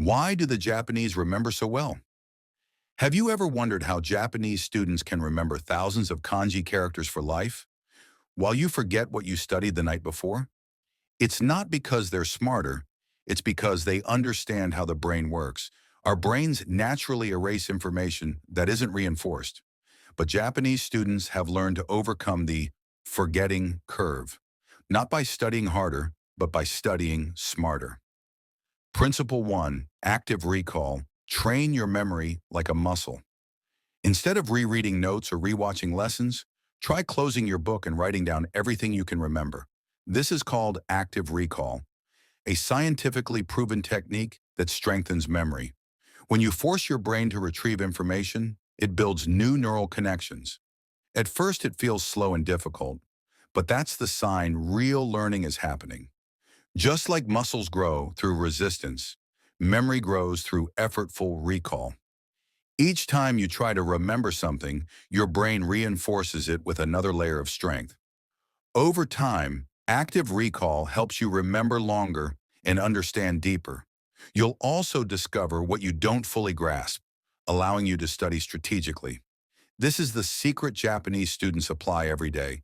Why do the Japanese remember so well? Have you ever wondered how Japanese students can remember thousands of kanji characters for life, while you forget what you studied the night before? It's not because they're smarter, it's because they understand how the brain works. Our brains naturally erase information that isn't reinforced, but Japanese students have learned to overcome the forgetting curve, not by studying harder, but by studying smarter. Principle 1, active recall. Train your memory like a muscle. Instead of rereading notes or rewatching lessons, try closing your book and writing down everything you can remember. This is called active recall, a scientifically proven technique that strengthens memory. When you force your brain to retrieve information, it builds new neural connections. At first, it feels slow and difficult, but that's the sign real learning is happening. Just like muscles grow through resistance, memory grows through effortful recall. Each time you try to remember something, your brain reinforces it with another layer of strength. Over time, active recall helps you remember longer and understand deeper. You'll also discover what you don't fully grasp, allowing you to study strategically. This is the secret Japanese students apply every day.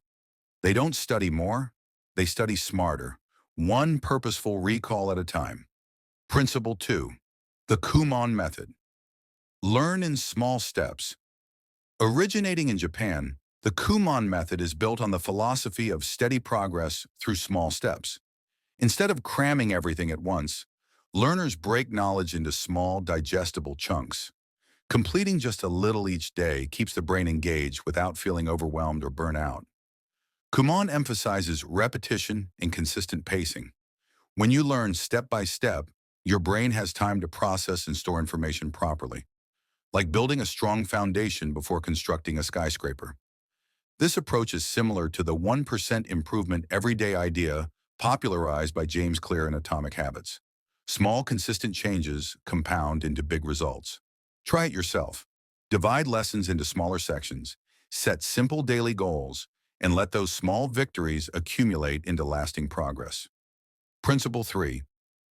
They don't study more, they study smarter, one purposeful recall at a time. Principle 2, the Kumon method. Learn in small steps. Originating in Japan, the Kumon method is built on the philosophy of steady progress through small steps. Instead of cramming everything at once, learners break knowledge into small, digestible chunks. Completing just a little each day keeps the brain engaged without feeling overwhelmed or burnt out. Kumon emphasizes repetition and consistent pacing. When you learn step by step, your brain has time to process and store information properly, like building a strong foundation before constructing a skyscraper. This approach is similar to the 1% improvement everyday idea popularized by James Clear in Atomic Habits. Small, consistent changes compound into big results. Try it yourself. Divide lessons into smaller sections, set simple daily goals, and let those small victories accumulate into lasting progress. Principle 3,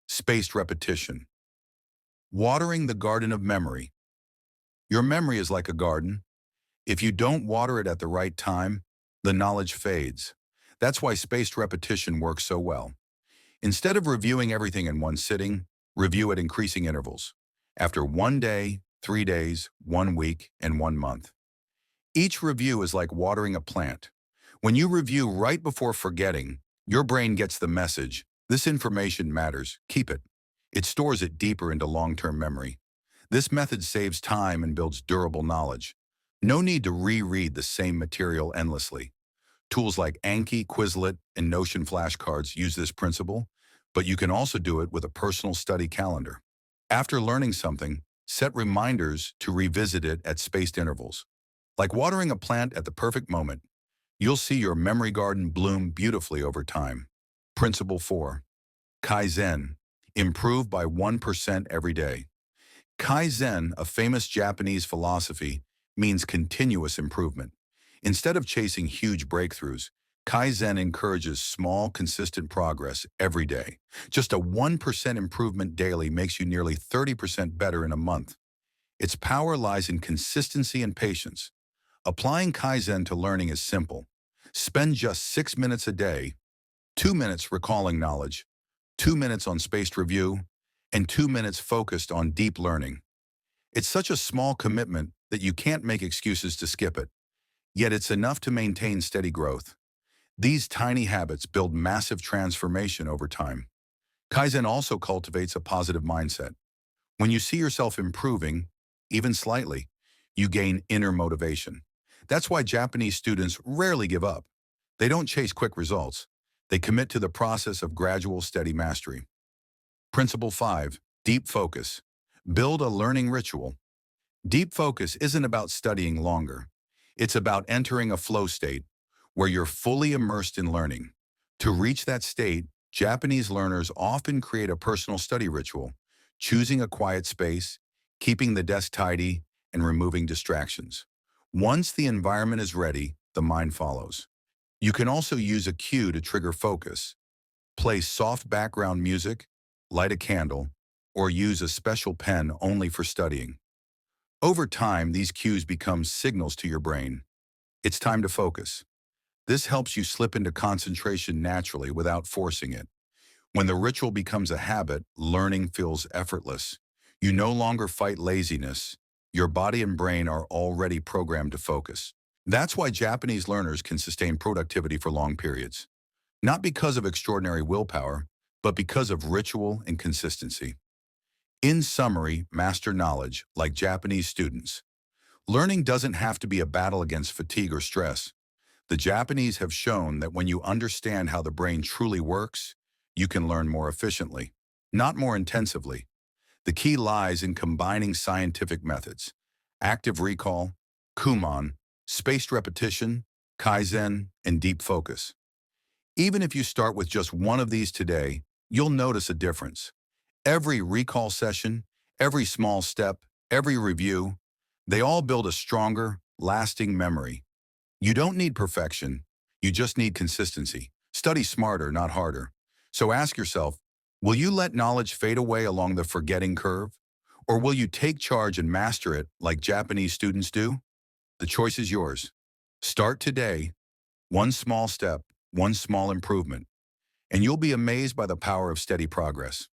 spaced repetition. Watering the garden of memory. Your memory is like a garden. If you don't water it at the right time, the knowledge fades. That's why spaced repetition works so well. Instead of reviewing everything in one sitting, review at increasing intervals. After 1 day, 3 days, 1 week, and 1 month. Each review is like watering a plant. When you review right before forgetting, your brain gets the message: this information matters, keep it. It stores it deeper into long-term memory. This method saves time and builds durable knowledge. No need to reread the same material endlessly. Tools like Anki, Quizlet, and Notion flashcards use this principle, but you can also do it with a personal study calendar. After learning something, set reminders to revisit it at spaced intervals. Like watering a plant at the perfect moment, you'll see your memory garden bloom beautifully over time. Principle 4, Kaizen. Improve by 1% every day. Kaizen, a famous Japanese philosophy, means continuous improvement. Instead of chasing huge breakthroughs, Kaizen encourages small, consistent progress every day. Just a 1% improvement daily makes you nearly 30% better in a month. Its power lies in consistency and patience. Applying Kaizen to learning is simple. Spend just 6 minutes a day, 2 minutes recalling knowledge, 2 minutes on spaced review, and 2 minutes focused on deep learning. It's such a small commitment that you can't make excuses to skip it, yet it's enough to maintain steady growth. These tiny habits build massive transformation over time. Kaizen also cultivates a positive mindset. When you see yourself improving, even slightly, you gain inner motivation. That's why Japanese students rarely give up. They don't chase quick results. They commit to the process of gradual, steady mastery. Principle 5, deep focus. Build a learning ritual. Deep focus isn't about studying longer. It's about entering a flow state where you're fully immersed in learning. To reach that state, Japanese learners often create a personal study ritual, choosing a quiet space, keeping the desk tidy, and removing distractions. Once the environment is ready, the mind follows. You can also use a cue to trigger focus. Play soft background music, light a candle, or use a special pen only for studying. Over time, these cues become signals to your brain. It's time to focus. This helps you slip into concentration naturally without forcing it. When the ritual becomes a habit, learning feels effortless. You no longer fight laziness. Your body and brain are already programmed to focus. That's why Japanese learners can sustain productivity for long periods. Not because of extraordinary willpower, but because of ritual and consistency. In summary, master knowledge, like Japanese students. Learning doesn't have to be a battle against fatigue or stress. The Japanese have shown that when you understand how the brain truly works, you can learn more efficiently, not more intensively. The key lies in combining scientific methods, active recall, Kumon, spaced repetition, Kaizen, and deep focus. Even if you start with just one of these today, you'll notice a difference. Every recall session, every small step, every review, they all build a stronger, lasting memory. You don't need perfection. You just need consistency. Study smarter, not harder. So ask yourself, will you let knowledge fade away along the forgetting curve? Or will you take charge and master it like Japanese students do? The choice is yours. Start today, one small step, one small improvement, and you'll be amazed by the power of steady progress.